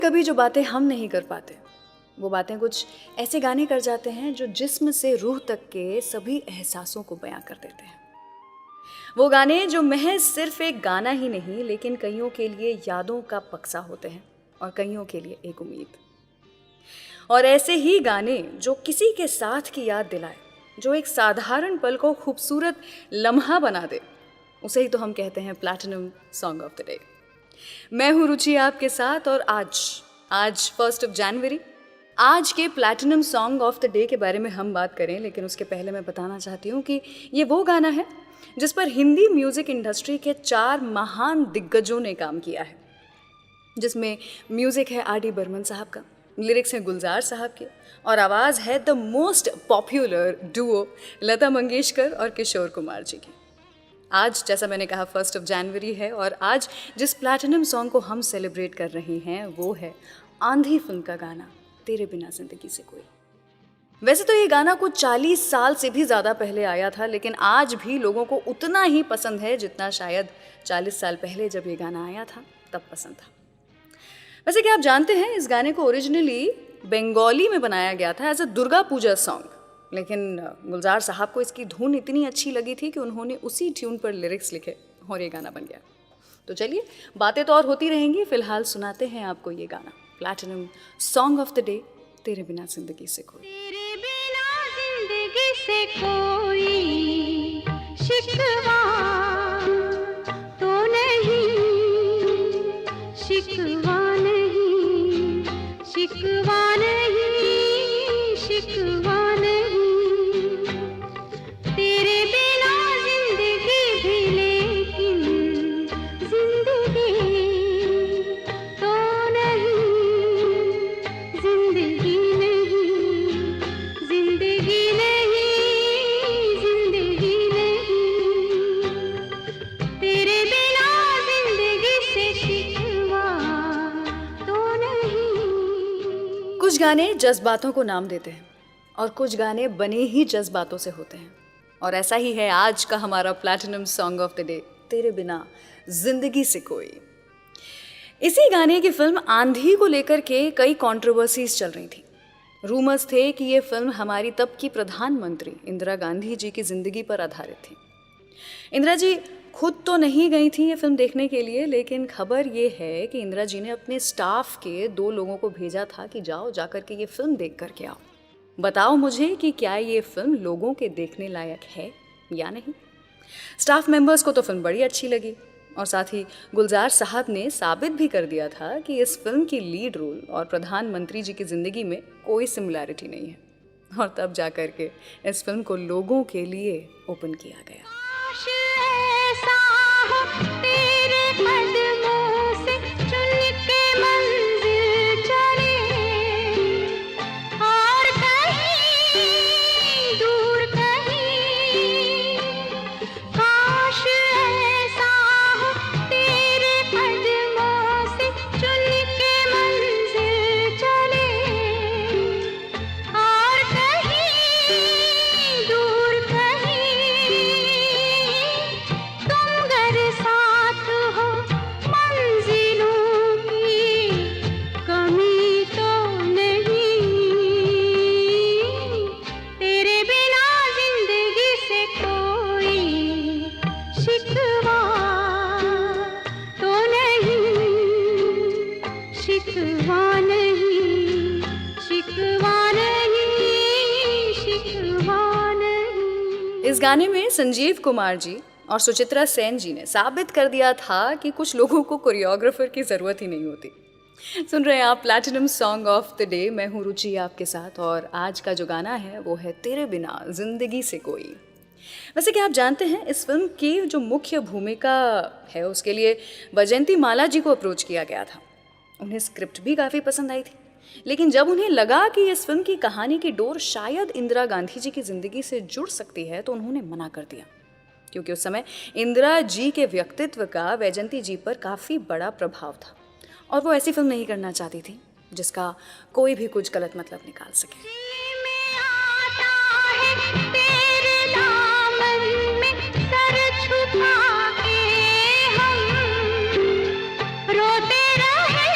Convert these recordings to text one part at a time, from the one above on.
कभी जो बातें हम नहीं कर पाते, वो बातें कुछ ऐसे गाने कर जाते हैं जो जिस्म से रूह तक के सभी एहसासों को बयां कर देते हैं। वो गाने जो महज सिर्फ एक गाना ही नहीं, लेकिन कईयों के लिए यादों का बक्सा होते हैं और कईयों के लिए एक उम्मीद। और ऐसे ही गाने जो किसी के साथ की याद दिलाए, जो एक साधारण पल को खूबसूरत लम्हा बना दे, उसे ही तो हम कहते हैं platinum song of the day. मैं हूँ रुचि आपके साथ और आज 1 जनवरी, आज के platinum song of the day के बारे में हम बात करें। लेकिन उसके पहले मैं बताना चाहती हूँ कि ये वो गाना है जिस पर हिंदी म्यूज़िक इंडस्ट्री के 4 महान दिग्गजों ने काम किया है, जिसमें म्यूज़िक है R.D. बर्मन साहब का, लिरिक्स हैं गुलजार साहब के और आवाज़ है the most popular Duo Lata Mangeshkar और किशोर कुमार जी की। आज जैसा मैंने कहा 1 जनवरी है और आज जिस प्लैटिनम सॉन्ग को हम सेलिब्रेट कर रहे हैं वो है आंधी फिल्म का गाना तेरे बिना जिंदगी से कोई। वैसे तो ये गाना कुछ 40 साल से भी ज़्यादा पहले आया था, लेकिन आज भी लोगों को उतना ही पसंद है जितना शायद 40 साल पहले जब ये गाना आया था तब पसंद था। वैसे क्या आप जानते हैं, इस गाने को ओरिजिनली बंगाली में बनाया गया था as a Durga Puja song, लेकिन गुलजार साहब को इसकी धुन इतनी अच्छी लगी थी कि उन्होंने उसी ट्यून पर लिरिक्स लिखे और ये गाना बन गया। तो चलिए, बातें तो और होती रहेंगी, फिलहाल सुनाते हैं आपको ये गाना, platinum song of the day, तेरे बिना जिंदगी से कोई। तेरे बिना जिंदगी से कोई शिकवा तो नहीं, शिकवा नहीं, शिकवा नहीं, शिकवा नहीं। तेरे बिना जिंदगी भी लेकिन जिंदगी तो नहीं, जिंदगी नहीं, जिंदगी नहीं, जिंदगी नहीं। तेरे बिना जिंदगी से शिकवा तो नहीं। कुछ गाने जज्बातों को नाम देते हैं और कुछ गाने बने ही जज्बातों से होते हैं, और ऐसा ही है आज का हमारा platinum song of the day, तेरे बिना जिंदगी से कोई। इसी गाने की फिल्म आंधी को लेकर के कई कंट्रोवर्सीज चल रही थी। रूमर्स थे कि ये फिल्म हमारी तब की प्रधानमंत्री इंदिरा गांधी जी की जिंदगी पर आधारित थी। इंदिरा जी खुद तो नहीं गई थी ये फिल्म देखने के लिए, लेकिन खबर ये है कि इंदिरा जी ने अपने स्टाफ के 2 लोगों को भेजा था कि जाओ जाकर के ये फिल्म देख करके आओ, बताओ मुझे कि क्या ये फिल्म लोगों के देखने लायक है या नहीं। स्टाफ मेंबर्स को तो फिल्म बड़ी अच्छी लगी और साथ ही गुलजार साहब ने साबित भी कर दिया था कि इस फिल्म की लीड रोल और प्रधानमंत्री जी की ज़िंदगी में कोई सिमिलैरिटी नहीं है, और तब जा कर के इस फिल्म को लोगों के लिए ओपन किया गया। काश ऐसा हो तेरे कदमों से चुन के मंजिल चले, और कहीं दूर कहीं। काश ऐसा हो तेरे कदमों से चुन के मंजिल चले, और कहीं दूर कहीं। तुम अगर साथ हो मंजिलों की कमी तो नहीं। तेरे बिना जिंदगी से कोई शिकवा तो नहीं, शिकवा नहीं, शिकवा नहीं, शिकवा नहीं। इस गाने में संजीव कुमार जी और सुचित्रा सेन जी ने साबित कर दिया था कि कुछ लोगों को कोरियोग्राफर की ज़रूरत ही नहीं होती। सुन रहे हैं आप platinum song of the day, मैं हूँ रुचि आपके साथ और आज का जो गाना है वो है तेरे बिना जिंदगी से कोई। वैसे क्या आप जानते हैं, इस फिल्म की जो मुख्य भूमिका है उसके लिए वैजयंती माला जी को अप्रोच किया गया था। उन्हें स्क्रिप्ट भी काफ़ी पसंद आई थी, लेकिन जब उन्हें लगा कि इस फिल्म की कहानी की डोर शायद इंदिरा गांधी जी की ज़िंदगी से जुड़ सकती है तो उन्होंने मना कर दिया, क्योंकि उस समय इंदिरा जी के व्यक्तित्व का वैजयंती जी पर काफ़ी बड़ा प्रभाव था और वो ऐसी फिल्म नहीं करना चाहती थी जिसका कोई भी कुछ गलत मतलब निकाल सके। में आता है तेरे दामन में सर छुपा के हम रोते रहे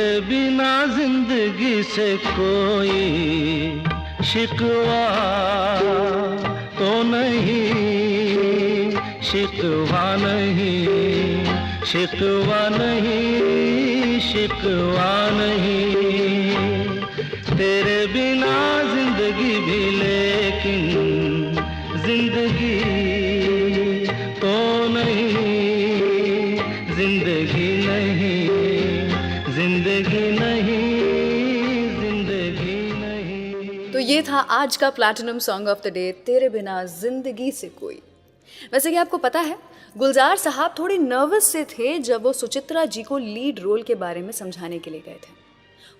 तेरे बिना जिंदगी से कोई शिकवा तो नहीं, शिकवा नहीं, शिकवा नहीं, शिकवा नहीं। तेरे बिना जिंदगी भी लेकिन जिंदगी तो नहीं, जिंदगी नहीं, जिंदगी नहीं, जिंदगी नहीं। तो ये था आज का platinum song of the day, तेरे बिना जिंदगी से कोई। वैसे कि आपको पता है, गुलजार साहब थोड़े नर्वस से थे जब वो सुचित्रा जी को लीड रोल के बारे में समझाने के लिए गए थे।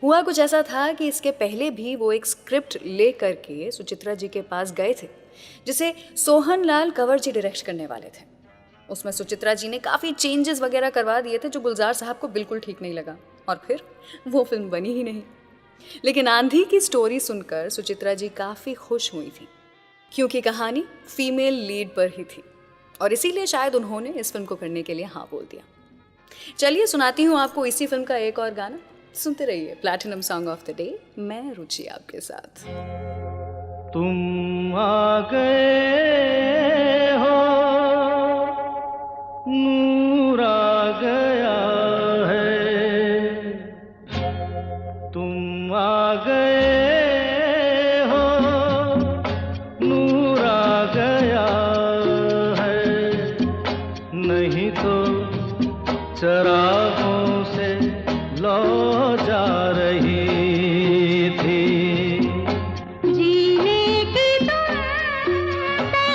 हुआ कुछ ऐसा था कि इसके पहले भी वो एक स्क्रिप्ट ले करके सुचित्रा जी के पास गए थे, जिसे सोहन लाल कंवर जी डायरेक्ट करने वाले थे। उसमें सुचित्रा जी ने काफ़ी चेंजेस वगैरह करवा दिए थे जो गुलजार साहब को बिल्कुल ठीक नहीं लगा, और फिर वो फिल्म बनी ही नहीं। लेकिन आंधी की स्टोरी सुनकर सुचित्रा जी काफ़ी खुश हुई थी, क्योंकि कहानी फीमेल लीड पर ही थी, और इसीलिए शायद उन्होंने इस फिल्म को करने के लिए हाँ बोल दिया। चलिए सुनाती हूँ आपको इसी फिल्म का एक और गाना, सुनते रहिए platinum song of the day, मैं रुचि आपके साथ। तुम आ गए हो, नूर आ गया है, तुम आ गए हो, नूर आ गया है, नहीं तो चरागों से लौ जा रही थी। जीने की तुमसे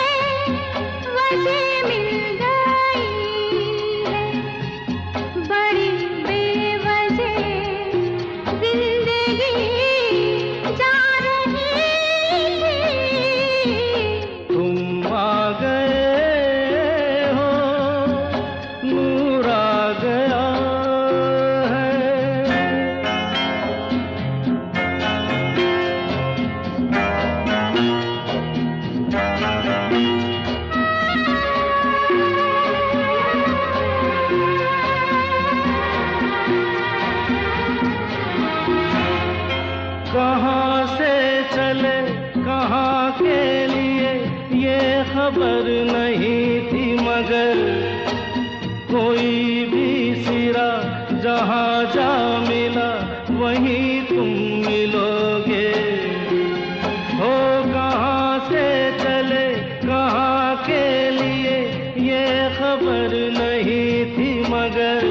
वजह मिल गई है, बड़ी बेवजह जिंदगी जा रही थी। तुम आ गए हो, नूर आ गया है। कहाँ से चले कहाँ के लिए ये खबर नहीं थी, मगर कोई भी सिरा जहाँ जा मिला वहीं तुम मिलोगे। हो कहाँ से चले कहाँ के लिए ये खबर नहीं थी, मगर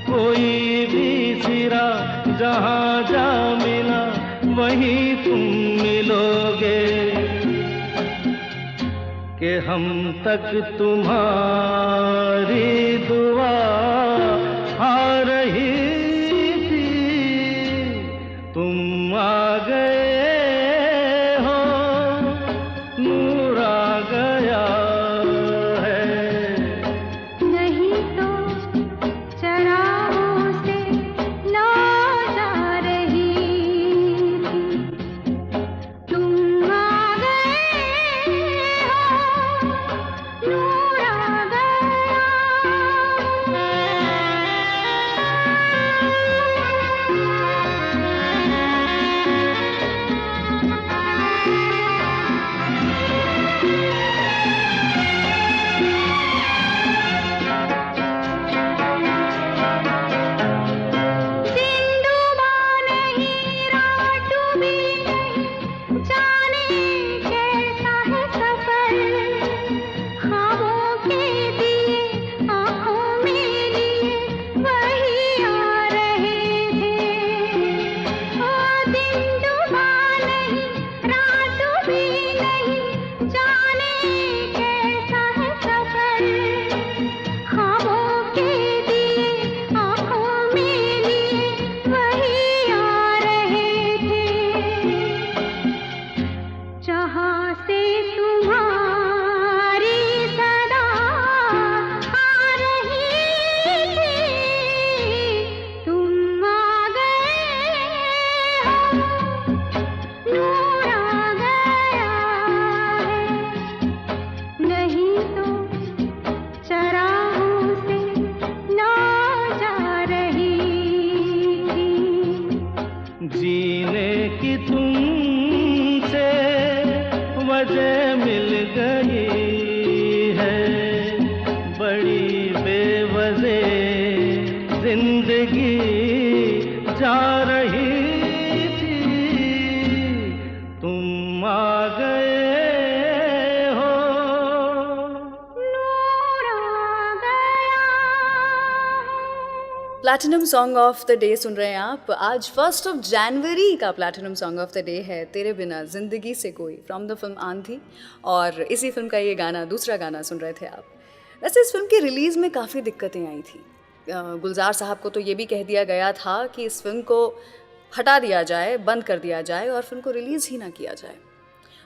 कोई भी सिरा जहाँ जा मिला वहीं तुम मिलोगे। कि हम तक तुम्हारी दुआ आ रही थी, तुम आ गए हो, नूर आ गया है। नहीं तो चरागों से लौ जा रही थी। तुम आ गए हो, नूर आ गया। जा रही थी, तुम आ गए हो। नूर आ गया। Platinum song of the day सुन रहे हैं आप। आज 1 जनवरी का platinum song of the day है तेरे बिना जिंदगी से कोई, फ्रॉम द फिल्म आंधी। और इसी फिल्म का ये गाना, दूसरा गाना सुन रहे थे आप। वैसे इस फिल्म की रिलीज़ में काफ़ी दिक्कतें आई थी। गुलजार साहब को तो ये भी कह दिया गया था कि इस फिल्म को हटा दिया जाए, बंद कर दिया जाए और फिल्म को रिलीज़ ही ना किया जाए।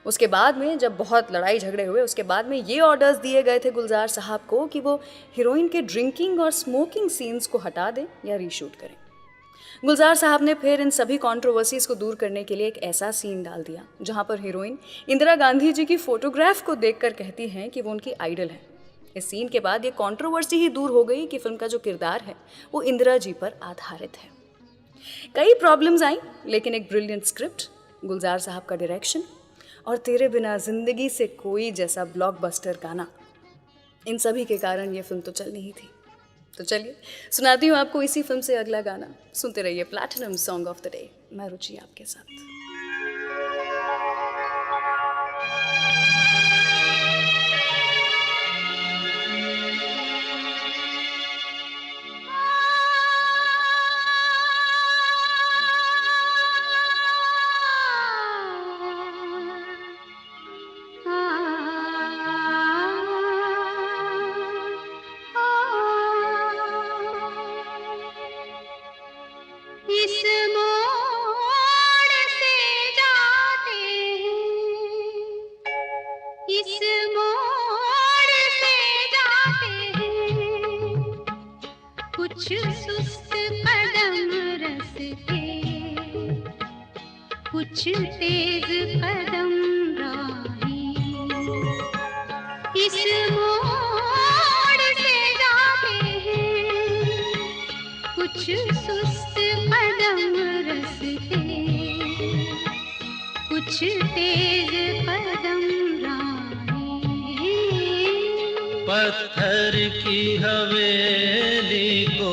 उसके बाद में जब बहुत लड़ाई झगड़े हुए, उसके बाद में ये ऑर्डर्स दिए गए थे गुलजार साहब को कि वो हीरोइन के ड्रिंकिंग और स्मोकिंग सीन्स को हटा दें या रीशूट करें। गुलजार साहब ने फिर इन सभी कंट्रोवर्सीज को दूर करने के लिए एक ऐसा सीन डाल दिया जहां पर हीरोइन इंदिरा गांधी जी की फोटोग्राफ को देखकर कहती हैं कि वो उनकी आइडल है। इस सीन के बाद ये कंट्रोवर्सी ही दूर हो गई कि फिल्म का जो किरदार है वो इंदिरा जी पर आधारित है। कई प्रॉब्लम्स आई, लेकिन एक ब्रिलियंट स्क्रिप्ट, गुलजार साहब का डायरेक्शन और तेरे बिना जिंदगी से कोई जैसा ब्लॉकबस्टर गाना, इन सभी के कारण ये फिल्म तो चलनी ही थी। तो चलिए सुनाती हूँ आपको इसी फिल्म से अगला गाना। सुनते रहिए platinum song of the day. मैं रुचि आपके साथ। इस मोड़ से जाते हैं, इस मोड़ से जाते हैं, कुछ सुस्त कदम रस्ते, कुछ तेज कदम राही। इस मोड़ से जाते हैं, कुछ सुस्त कदम रस्ते, कुछ तेज कदम राही। पत्थर की हवेली को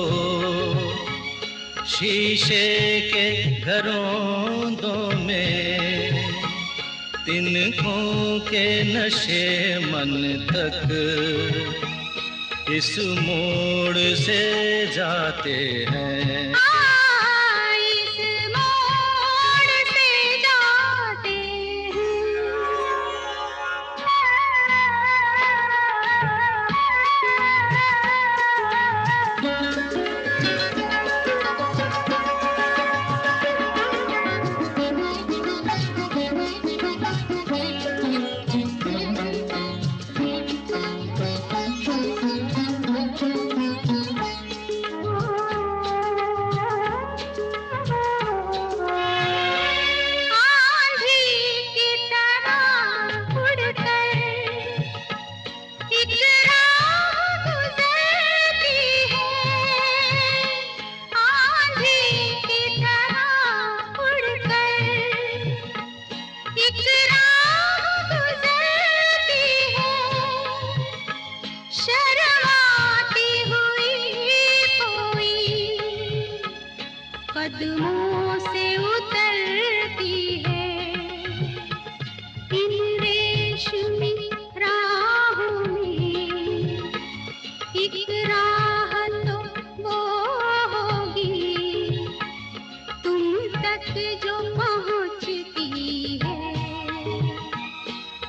शीशे के घरों में, तिनकों के नशे मन तक इस मोड़ से जाते हैं। इस मोड़ से जाते कदमों से उतरती है इन रेशमी राहों में। एक राह तो वो होगी तुम तक जो पहुंचती है,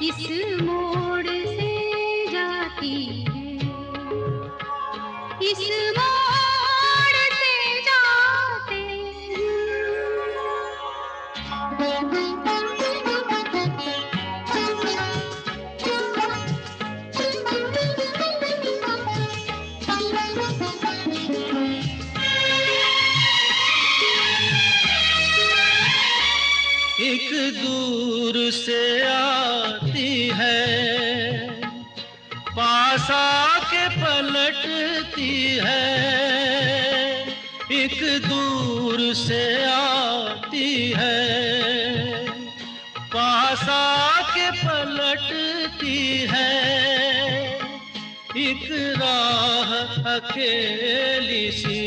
इस मोड़ से जाती है, इस मोड़ से जाते एक दूर से आती है, पास आके पलटती है। एक दूर से आती है, पास आके पलटती है। एक राह अकेली सी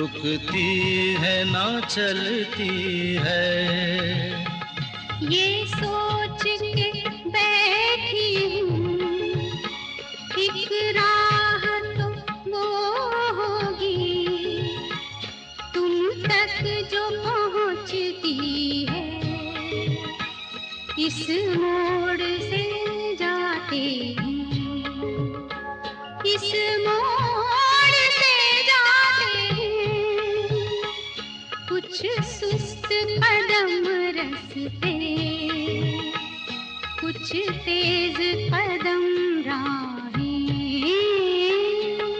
रुकती है ना चलती है। ये सोच के बैठी हूँ एक राह तो वो होगी तुम तक जो पहुँचती है। इस मोड़ से जाते हैं, इस मोड़ से जाते हैं, कुछ सुस्त कदम रस्ते, कुछ तेज कदम राहें।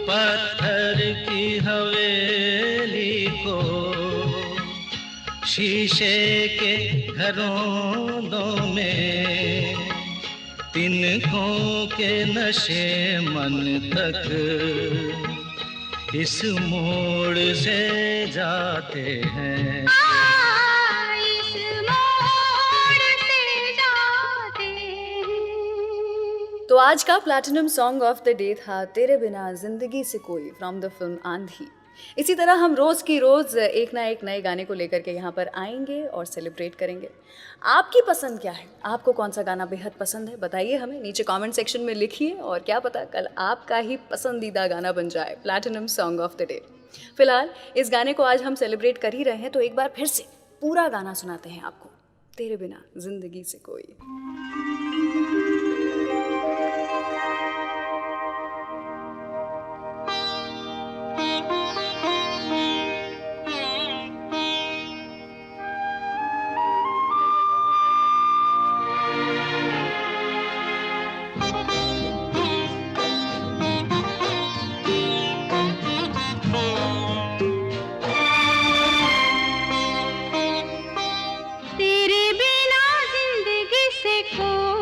पत्थर की हवेली को शीशे के घरों में तिनकों के नशे मन तक इस मोड़ से जाते हैं। इस मोड़ से जाते हैं। तो आज का platinum song of the day था तेरे बिना जिंदगी से कोई फ्रॉम द फिल्म आंधी। इसी तरह हम रोज़ की रोज़ एक ना एक नए गाने को लेकर के यहाँ पर आएंगे और सेलिब्रेट करेंगे। आपकी पसंद क्या है? आपको कौन सा गाना बेहद पसंद है? बताइए हमें, नीचे कमेंट सेक्शन में लिखिए और क्या पता कल आपका ही पसंदीदा गाना बन जाए platinum song of the day. फिलहाल इस गाने को आज हम सेलिब्रेट कर ही रहे हैं तो एक बार फिर से पूरा गाना सुनाते हैं आपको, तेरे बिना जिंदगी से कोई। तेरे बिना जिंदगी से कोई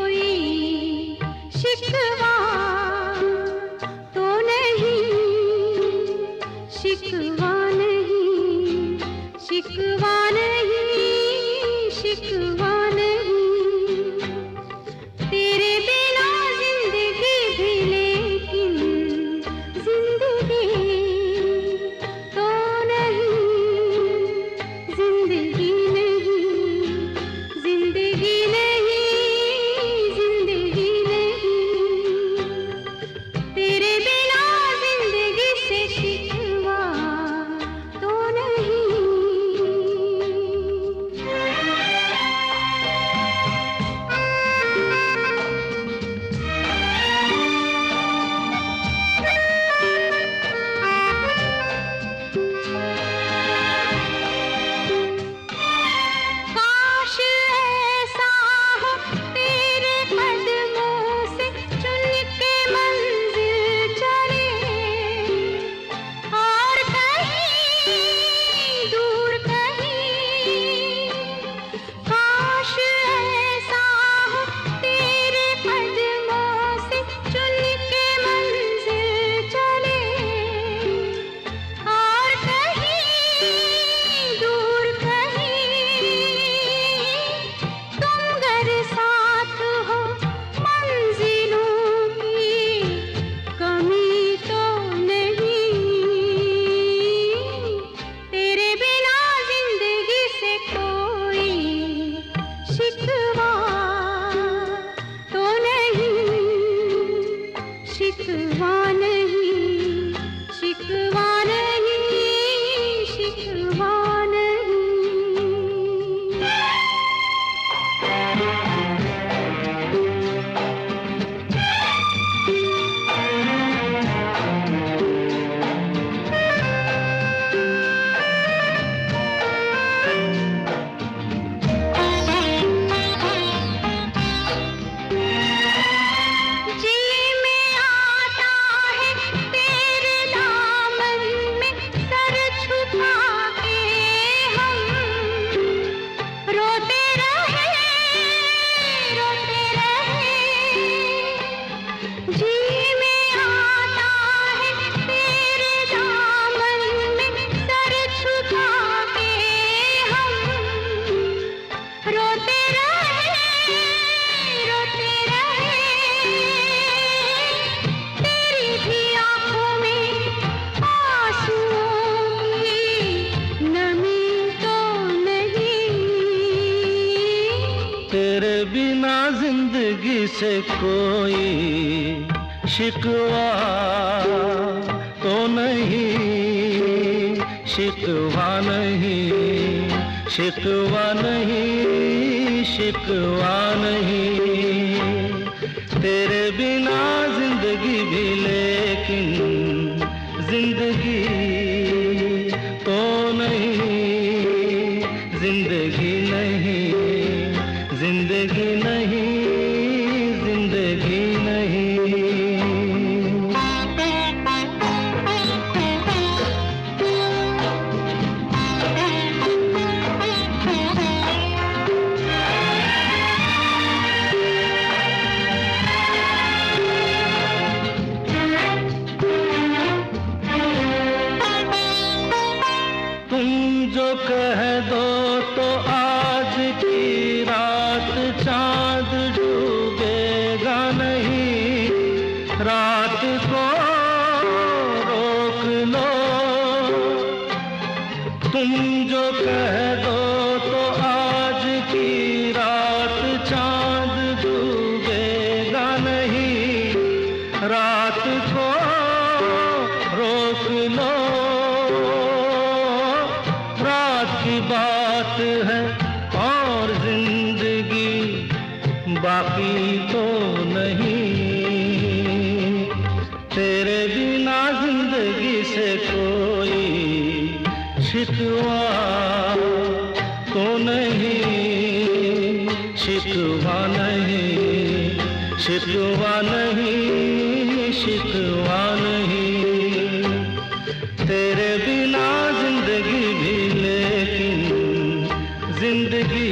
जिंदगी से कोई शिकवा तो नहीं, शिकवा नहीं, शिकवा नहीं, शिकवा नहीं। तेरे बिना जिंदगी भी लेकिन जिंदगी तो नहीं, जिंदगी नहीं, जिंदगी नहीं, जिंदगी नहीं। तुम जो कह दो तो आज की रात चांद डूबेगा नहीं, रात को रोक लो। तुम जो कह दो तो आज की रात चांद डूबेगा नहीं, रात को रोक लो। की बात है और जिंदगी बाकी तो नहीं। तेरे बिना जिंदगी से कोई शिकवा तो नहीं, शिकवा नहीं, शिकवा नहीं, शिकवा नहीं। तेरे बिना जिंदगी भी लेकिन जिंदगी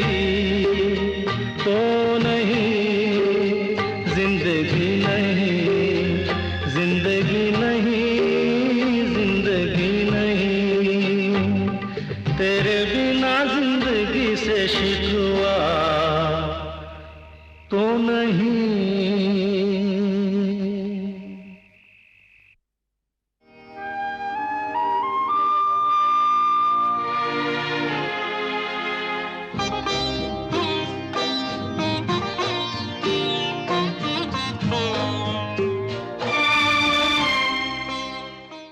तो नहीं, जिंदगी नहीं, जिंदगी नहीं, जिंदगी नहीं। तेरे बिना जिंदगी से शिकवा तो नहीं।